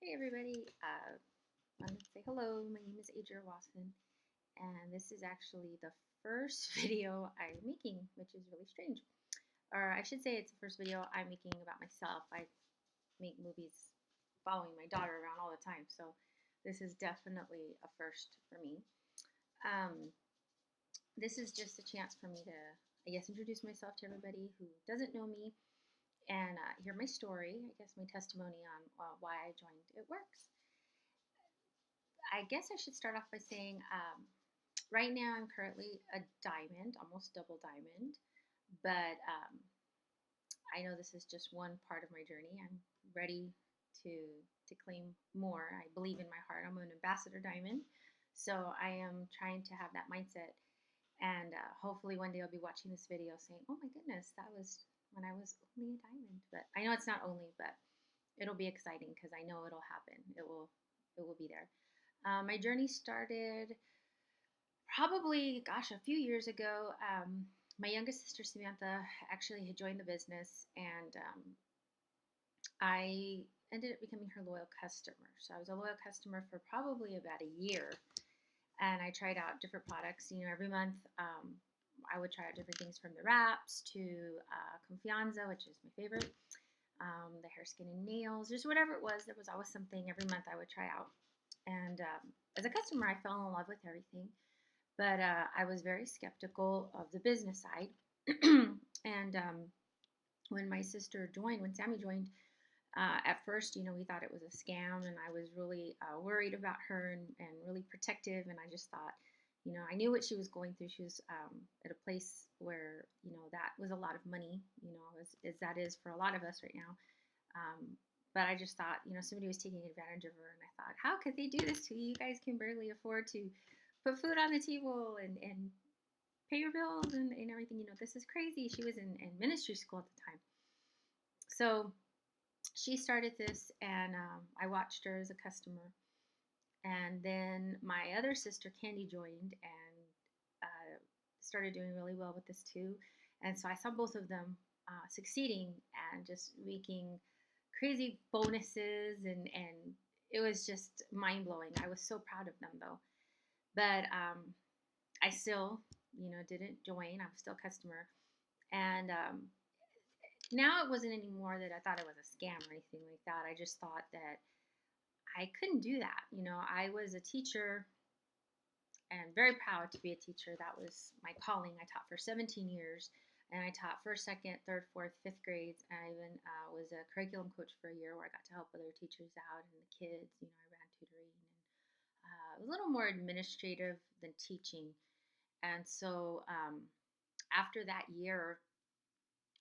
Hey everybody, I wanted to say hello. My name is Adria Wasson, and this is actually the first video I'm making, which is really strange. Or I should say it's the first video I'm making about myself. I make movies following my daughter around all the time, so this is definitely a first for me. Um, this is just a chance for me to, I guess, introduce myself to everybody who doesn't know me and hear my story, I guess my testimony on why I joined It Works. I guess I should start off by saying right now I'm currently a diamond, almost double diamond, but I know this is just one part of my journey. I'm ready to claim more. I believe in my heart. I'm an ambassador diamond, so I am trying to have that mindset. And hopefully one day I'll be watching this video saying, "Oh my goodness, that was when I was only a diamond." But I know it's not only, but it'll be exciting because I know it'll happen. It will be there. My journey started probably, gosh, a few years ago. My youngest sister Samantha actually had joined the business, and I ended up becoming her loyal customer. So I was a loyal customer for probably about a year, and I tried out different products. Every month I would try out different things from the wraps to Confianza, which is my favorite, the hair, skin, and nails, just whatever it was. There was always something every month I would try out. And as a customer, I fell in love with everything. But I was very skeptical of the business side. And when my sister joined, when Sammy joined, at first, we thought it was a scam, and I was really worried about her and really protective. And I just thought, I knew what she was going through. She was at a place where, that was a lot of money, as that is for a lot of us right now. Um, but I just thought, somebody was taking advantage of her. And I thought, how could they do this to you? You guys can barely afford to put food on the table and pay your bills and everything. This is crazy. She was in ministry school at the time. So she started this, and I watched her as a customer. And then my other sister, Candy, joined and started doing really well with this too. And so I saw both of them succeeding and just making crazy bonuses, and it was just mind blowing. I was so proud of them though. But I still, didn't join. I was still a customer. And now it wasn't anymore that I thought it was a scam or anything like that. I just thought that I couldn't do that. I was a teacher and very proud to be a teacher. That was my calling. I taught for 17 years, and I taught first, second, third, fourth, fifth grades. And I even was a curriculum coach for a year where I got to help other teachers out and the kids. I ran tutoring and a little more administrative than teaching. And so after that year,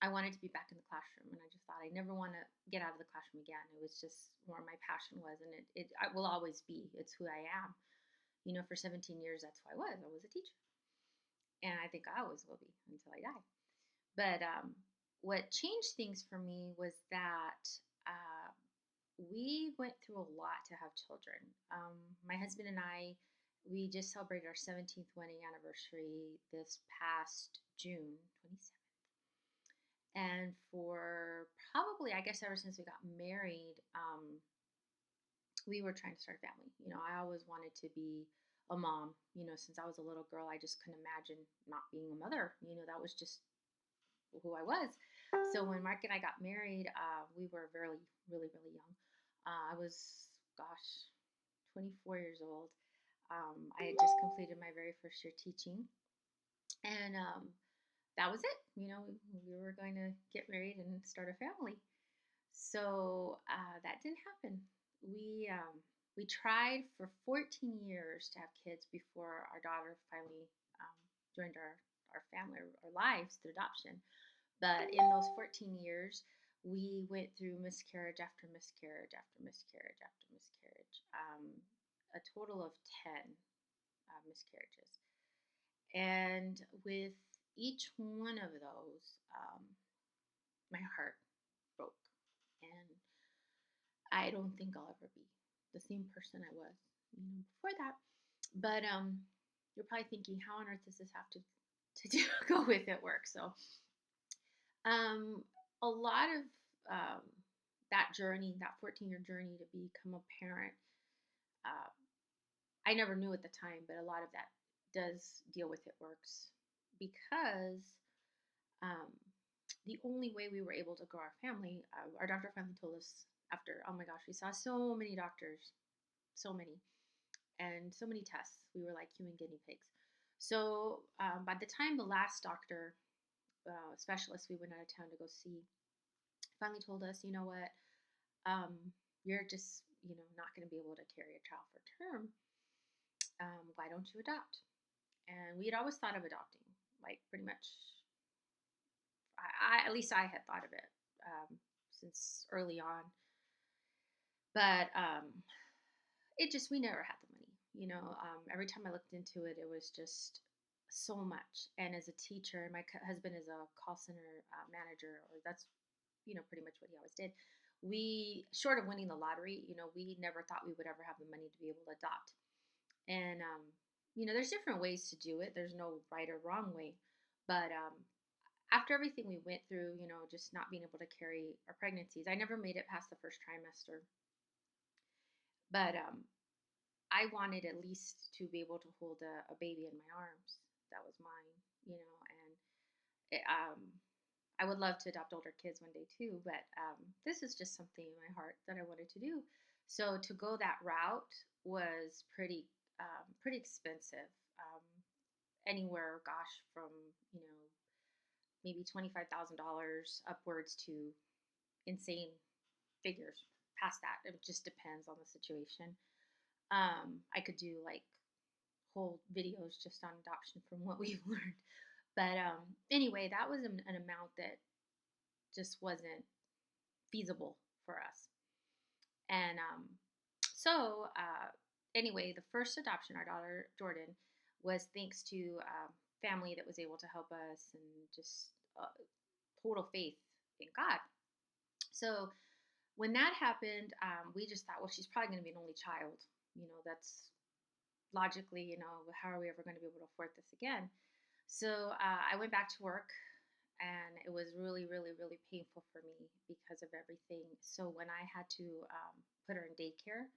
I wanted to be back in the classroom, and I just thought I never want to get out of the classroom again. It was just where my passion was, and it will always be. It's who I am. For 17 years, that's who I was. I was a teacher, and I think I always will be until I die. But what changed things for me was that uh, we went through a lot to have children. My husband and I, we just celebrated our 17th wedding anniversary this past June 27th. And for probably, I guess, ever since we got married, we were trying to start a family. I always wanted to be a mom. Since I was a little girl, I just couldn't imagine not being a mother. That was just who I was. So when Mark and I got married, we were really, really, really young. I was, gosh, 24 years old. I had just completed my very first year teaching, and that was it. We were going to get married and start a family. So that didn't happen. We tried for 14 years to have kids before our daughter finally joined our family, our lives through adoption. But in those 14 years, we went through miscarriage after miscarriage after miscarriage after miscarriage, a total of 10 miscarriages. And with each one of those, my heart broke. And I don't think I'll ever be the same person I was, before that. But you're probably thinking, how on earth does this have to do, go with It Works? So a lot of that journey, that 14-year journey to become a parent, uh, I never knew at the time, but a lot of that does deal with it works because um, the only way we were able to grow our family, our doctor finally told us after, oh my gosh, we saw so many doctors, so many, and so many tests. We were like human guinea pigs. So by the time the last doctor specialist we went out of town to go see finally told us, you know what, um, you're just, not going to be able to carry a child for term. Why don't you adopt? And we had always thought of adopting, like pretty much. At least I had thought of it since early on, but it just we never had the money. Every time I looked into it, it was just so much. And as a teacher, my husband is a call center manager, or that's pretty much what he always did. We, short of winning the lottery, we never thought we would ever have the money to be able to adopt. And there's different ways to do it. There's no right or wrong way, but after everything we went through, just not being able to carry our pregnancies, I never made it past the first trimester. But I wanted at least to be able to hold a baby in my arms that was mine, and it, I would love to adopt older kids one day too, but this is just something in my heart that I wanted to do. So to go that route was pretty expensive. Anywhere, gosh, from maybe $25,000 upwards to insane figures past that. It just depends on the situation. I could do like whole videos just on adoption from what we've learned. But anyway, that was an amount that just wasn't feasible for us. And anyway, the first adoption, our daughter Jordan, was thanks to family that was able to help us and just total faith in God. So when that happened, we just thought, well, she's probably going to be an only child. That's logically, how are we ever going to be able to afford this again? So I went back to work, and it was really, really, really painful for me because of everything. So when I had to put her in daycare,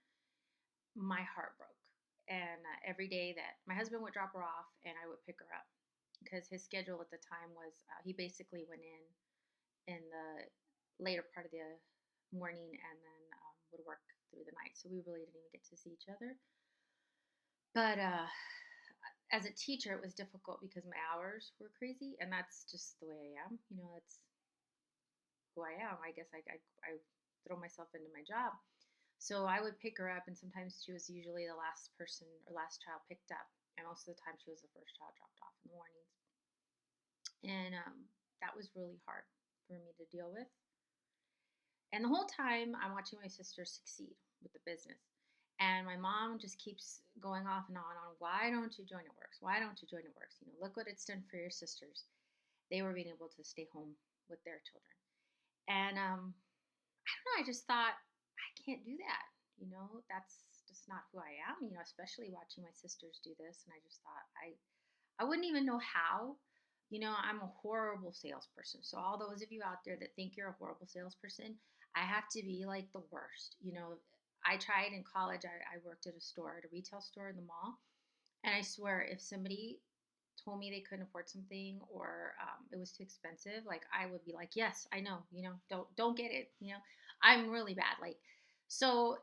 my heart broke. And every day that my husband would drop her off and I would pick her up, because his schedule at the time was he basically went in the later part of the morning and then would work through the night. So we really didn't even get to see each other. But as a teacher, it was difficult because my hours were crazy, and that's just the way I am. That's who I am. I guess I throw myself into my job. So I would pick her up, and sometimes she was usually the last person or last child picked up, and most of the time she was the first child dropped off in the mornings. And that was really hard for me to deal with. And the whole time, I'm watching my sister succeed with the business. And my mom just keeps going off and on why don't you join It Works? Why don't you join It Works? Look what it's done for your sisters. They were being able to stay home with their children. And I don't know, I just thought, I can't do that. That's just not who I am, especially watching my sisters do this. And I just thought, I wouldn't even know how. I'm a horrible salesperson. So all those of you out there that think you're a horrible salesperson, I have to be like the worst. I tried in college. I worked at a retail store in the mall. And I swear, if somebody told me they couldn't afford something or it was too expensive, like I would be like, yes, I know, don't get it. I'm really bad. Like, so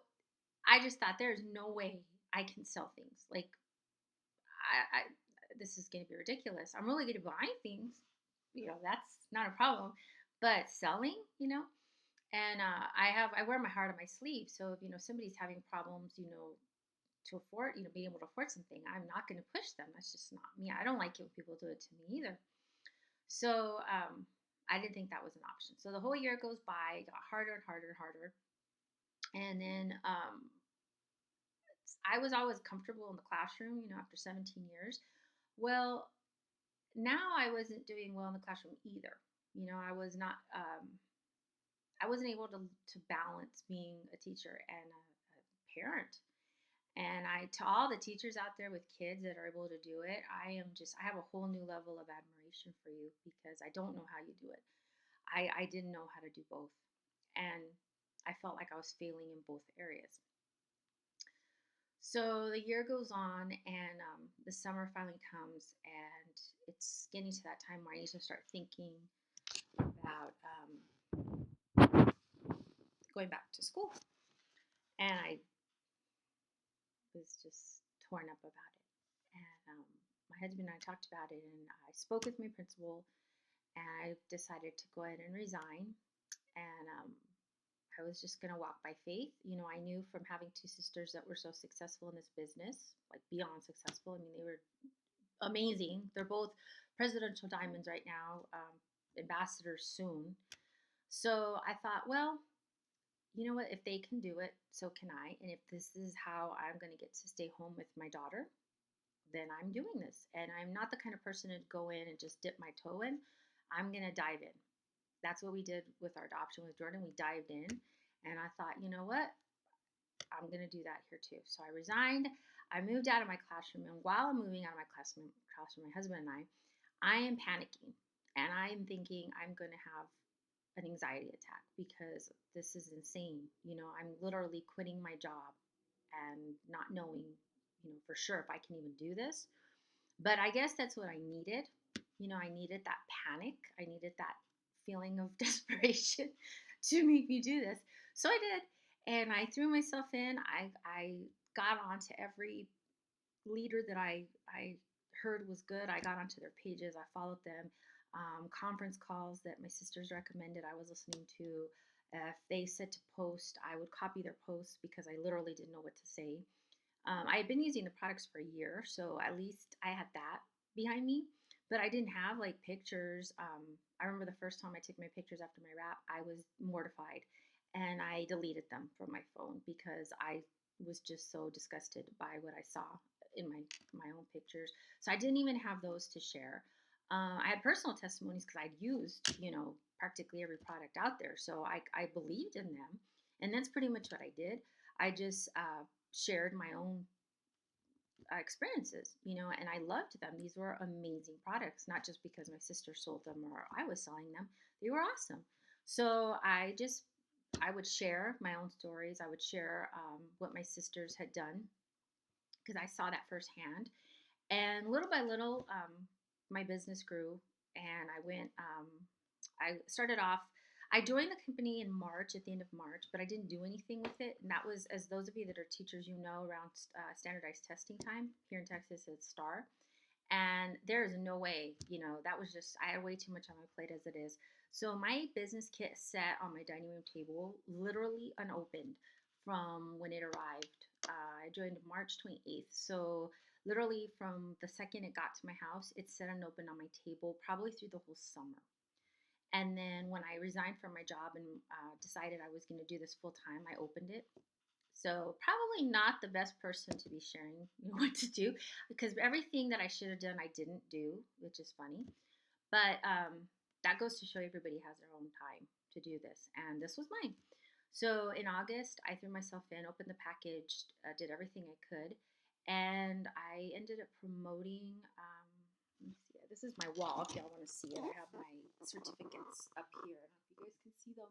I just thought there's no way I can sell things. Like, I this is going to be ridiculous. I'm really good at buying things. That's not a problem. But selling, and I wear my heart on my sleeve. So if somebody's having problems, to afford, being able to afford something, I'm not going to push them. That's just not me. I don't like it when people do it to me either. So I didn't think that was an option. So the whole year goes by, it got harder and harder and harder. And then I was always comfortable in the classroom, after 17 years. Well, now I wasn't doing well in the classroom either. I was not, I wasn't able to balance being a teacher and a parent. And to all the teachers out there with kids that are able to do it, I have a whole new level of admiration for you, because I don't know how you do it. I didn't know how to do both. And I felt like I was failing in both areas. So the year goes on, and the summer finally comes, and it's getting to that time where I need to start thinking about going back to school. And I was just torn up about it. And my husband and I talked about it, and I spoke with my principal, and I decided to go ahead and resign. And I was just going to walk by faith. I knew from having two sisters that were so successful in this business, like beyond successful. I mean, they were amazing. They're both presidential diamonds right now, ambassadors soon. So I thought, well, you know what? If they can do it, so can I. And if this is how I'm going to get to stay home with my daughter, then I'm doing this. And I'm not the kind of person to go in and just dip my toe in. I'm going to dive in. That's what we did with our adoption with Jordan. We dived in. And I thought, you know what? I'm going to do that here too. So I resigned. I moved out of my classroom. And while I'm moving out of my classroom, my husband and I am panicking. And I'm thinking I'm going to have an anxiety attack because this is insane. I'm literally quitting my job and not knowing, for sure if I can even do this. But I guess that's what I needed. I needed that panic. I needed that feeling of desperation to make me do this. So I did. And I threw myself in. I got onto every leader that I heard was good. I got onto their pages. I followed them. Conference calls that my sisters recommended I was listening to. If they said to post, I would copy their posts because I literally didn't know what to say. I had been using the products for a year, so at least I had that behind me. But I didn't have like pictures. I remember the first time I took my pictures after my wrap, I was mortified, and I deleted them from my phone because I was just so disgusted by what I saw in my own pictures. So I didn't even have those to share. I had personal testimonies because I'd used, practically every product out there. So I believed in them. And that's pretty much what I did. I just shared my own experiences, and I loved them. These were amazing products, not just because my sister sold them or I was selling them. They were awesome. So I would share my own stories. I would share what my sisters had done because I saw that firsthand. And little by little, my business grew, and I started off. I joined the company in March, at the end of March, but I didn't do anything with it. And that was, as those of you that are teachers, around standardized testing time here in Texas, it's STAR. And there is no way, that was just, I had way too much on my plate as it is. So my business kit sat on my dining room table, literally unopened from when it arrived. I joined March 28th. So literally from the second it got to my house, it sat unopened on my table, probably through the whole summer. And then when I resigned from my job and decided I was going to do this full time, I opened it. So probably not the best person to be sharing, what to do, because everything that I should have done, I didn't do, which is funny. But that goes to show everybody has their own time to do this, and this was mine. So in August, I threw myself in, opened the package, did everything I could, and I ended up promoting. Let me see. This is my wall. If y'all want to see it, I have my certificates up here. I don't know if you guys can see them,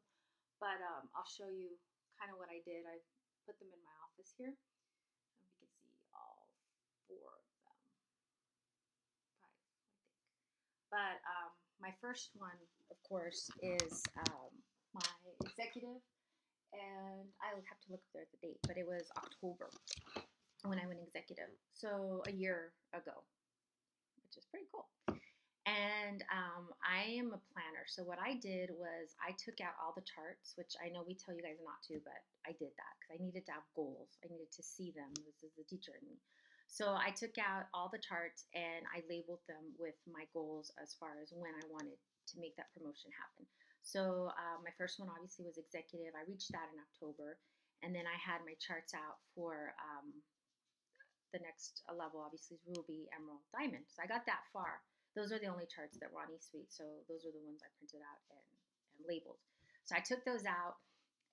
but I'll show you kind of what I did. I put them in my office here. And we can see all four of them. Five, I think. But my first one, of course, is my executive. And I would have to look there at the date, but it was October when I went executive. So a year ago, which is pretty cool. And I am a planner. So what I did was I took out all the charts, which I know we tell you guys not to, but I did that because I needed to have goals. I needed to see them. This is the teacher in me. So I took out all the charts and I labeled them with my goals as far as when I wanted to make that promotion happen. So my first one obviously was executive. I reached that in October. And then I had my charts out for the next level, obviously, is Ruby, Emerald, Diamond. So I got that far. Those are the only charts that were on eSuite. So those are the ones I printed out and labeled. So I took those out,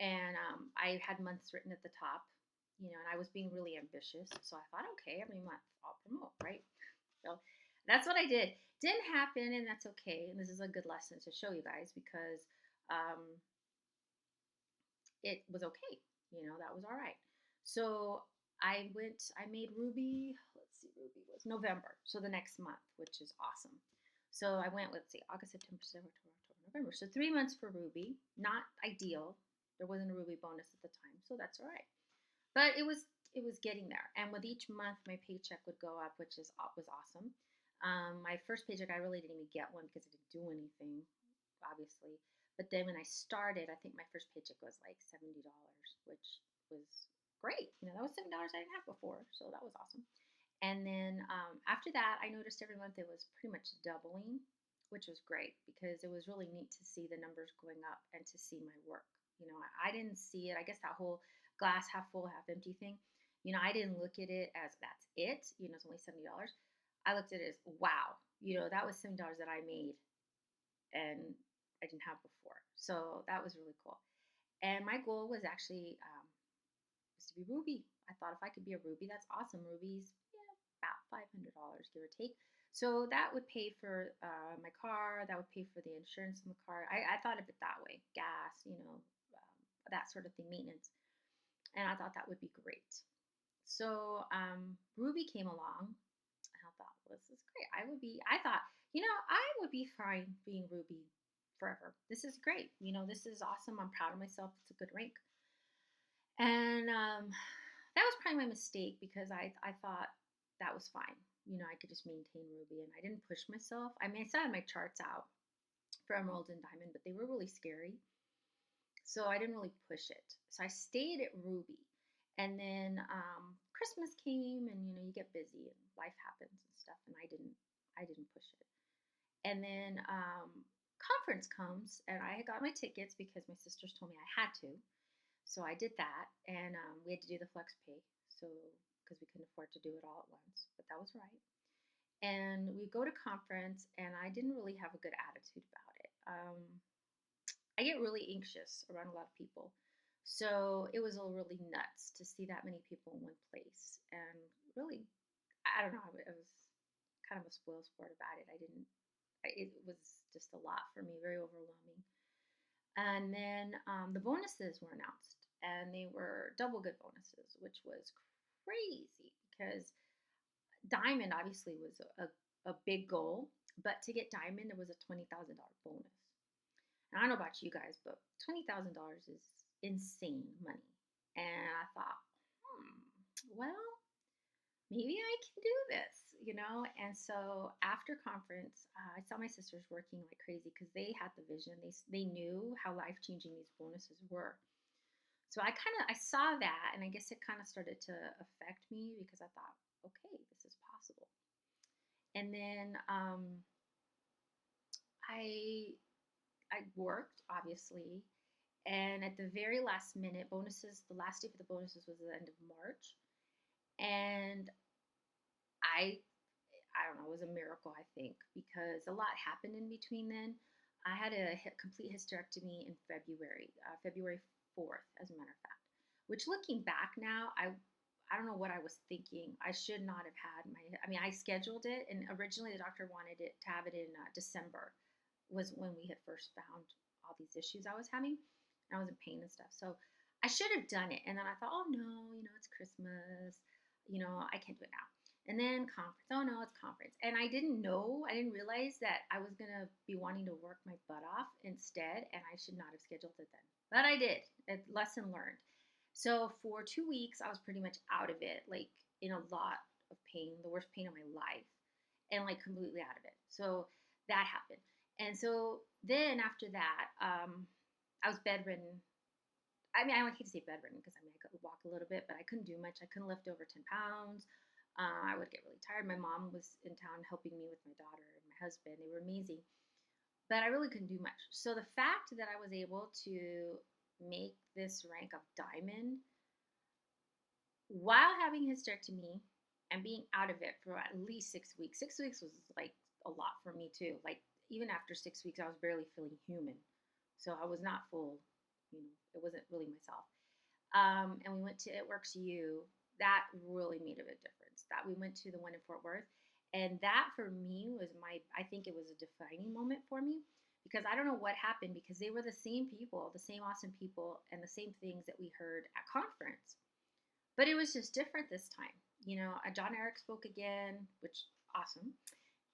and I had months written at the top, and I was being really ambitious. So I thought, okay, every month I'll promote, right? So that's what I did. Didn't happen, and that's okay. And this is a good lesson to show you guys because it was okay. That was all right. So I made Ruby, let's see, Ruby was November. So the next month, which is awesome. So I went, let's see, August, September, October, November. So 3 months for Ruby. Not ideal. There wasn't a Ruby bonus at the time, so that's all right. But it was getting there. And with each month, my paycheck would go up, which was awesome. My first paycheck, I really didn't even get one because I didn't do anything, obviously. But then when I started, I think my first paycheck was like $70, which was great. That was $7 I didn't have before, so that was awesome. And then after that, I noticed every month it was pretty much doubling, which was great because it was really neat to see the numbers going up and to see my work. I didn't see it. I guess that whole glass half full, half empty thing. I didn't look at it as that's it. It's only $70. I looked at it as wow. That was $70 that I made and I didn't have before. So that was really cool. And my goal was actually was to be Ruby. I thought if I could be a Ruby, that's awesome. Ruby's about $500, give or take. So that would pay for my car. That would pay for the insurance in the car. I thought of it that way, gas, that sort of thing, maintenance. And I thought that would be great. So Ruby came along, and I thought, well, this is great. I thought, I would be fine being Ruby forever. This is great. This is awesome. I'm proud of myself. It's a good rank. And that was probably my mistake because I thought that was fine. I could just maintain Ruby and I didn't push myself. I mean, I still had my charts out for Emerald and Diamond, but they were really scary. So I didn't really push it. So I stayed at Ruby. And then Christmas came and you get busy and life happens and stuff and I didn't push it. And then conference comes and I got my tickets because my sisters told me I had to. So I did that, and we had to do the flex pay, so because we couldn't afford to do it all at once, but that was right. And we go to conference, and I didn't really have a good attitude about it. I get really anxious around a lot of people, so it was all really nuts to see that many people in one place, and really, I don't know, I was kind of a spoil sport about it. It was just a lot for me, very overwhelming. And then the bonuses were announced, and they were double good bonuses, which was crazy because Diamond obviously was a big goal, but to get Diamond, there was a $20,000 bonus. And I don't know about you guys, but $20,000 is insane money. And I thought, well, maybe I can do this. And so after conference, I saw my sisters working like crazy because they had the vision. They knew how life changing these bonuses were. So I saw that, and I guess it kind of started to affect me because I thought, okay, this is possible. And then I I worked obviously, and at the very last minute, bonuses. The last day for the bonuses was the end of March, and I I don't know, it was a miracle, I think, because a lot happened in between then. I had a complete hysterectomy in February 4th, as a matter of fact. Which, looking back now, I don't know what I was thinking. I should not have had my. I mean, I scheduled it, and originally the doctor wanted it to have it in December, was when we had first found all these issues I was having, and I was in pain and stuff. So I should have done it, and then I thought, oh no, it's Christmas. I can't do it now. And then conference. Oh no, it's conference. And I didn't know, I didn't realize that I was going to be wanting to work my butt off instead, and I should not have scheduled it then. But I did. A lesson learned. So for 2 weeks, I was pretty much out of it, like in a lot of pain, the worst pain of my life, and like completely out of it. So that happened. And so then after that, I was bedridden. I mean, I don't hate to say bedridden because I mean, I could walk a little bit, but I couldn't do much. I couldn't lift over 10 pounds. I would get really tired. My mom was in town helping me with my daughter and my husband. They were amazing, but I really couldn't do much. So the fact that I was able to make this rank of diamond while having hysterectomy and being out of it for at least 6 weeks. 6 weeks was like a lot for me too. Like even after 6 weeks, I was barely feeling human. So I was not full, it wasn't really myself. And we went to It Works U. That really made a big difference. That we went to the one in Fort Worth. And that for me was I think it was a defining moment for me because I don't know what happened, because they were the same people, the same awesome people, and the same things that we heard at conference. But it was just different this time. John Eric spoke again, which awesome.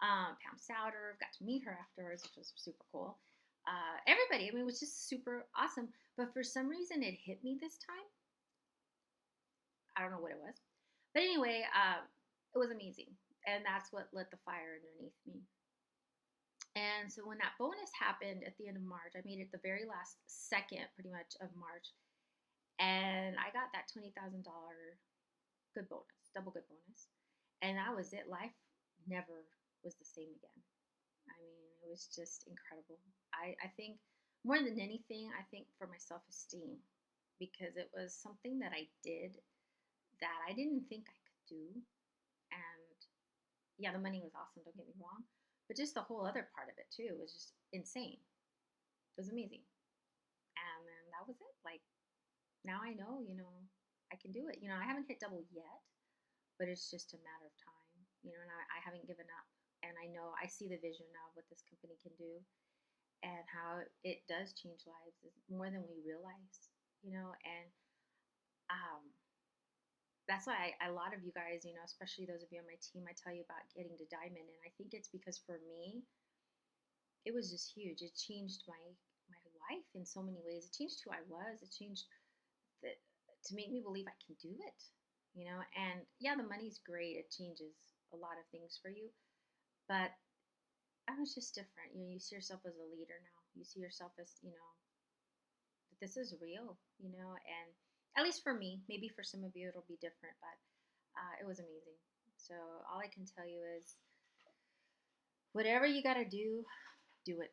Pam Souter, got to meet her afterwards, which was super cool. Everybody, I mean, it was just super awesome. But for some reason, it hit me this time. I don't know what it was. But anyway, it was amazing. And that's what lit the fire underneath me. And so when that bonus happened at the end of March, I made it the very last second, pretty much, of March. And I got that $20,000 good bonus, double good bonus. And that was it. Life never was the same again. I mean, it was just incredible. I think more than anything, I think for my self esteem, because it was something that I did that I didn't think I could do. And yeah, the money was awesome, don't get me wrong. But just the whole other part of it too was just insane. It was amazing. And then that was it. Like, now I know, I can do it. I haven't hit double yet, but it's just a matter of time, and I haven't given up. And I know I see the vision now of what this company can do and how it does change lives more than we realize, and um, that's why a lot of you guys, especially those of you on my team, I tell you about getting to diamond. And I think it's because for me, it was just huge. It changed my life in so many ways. It changed who I was. It changed that to make me believe I can do it, And yeah, the money's great. It changes a lot of things for you, but I was just different. You see yourself as a leader now. You see yourself as, that this is real, and at least for me, maybe for some of you it'll be different, but it was amazing. So all I can tell you is whatever you got to do it.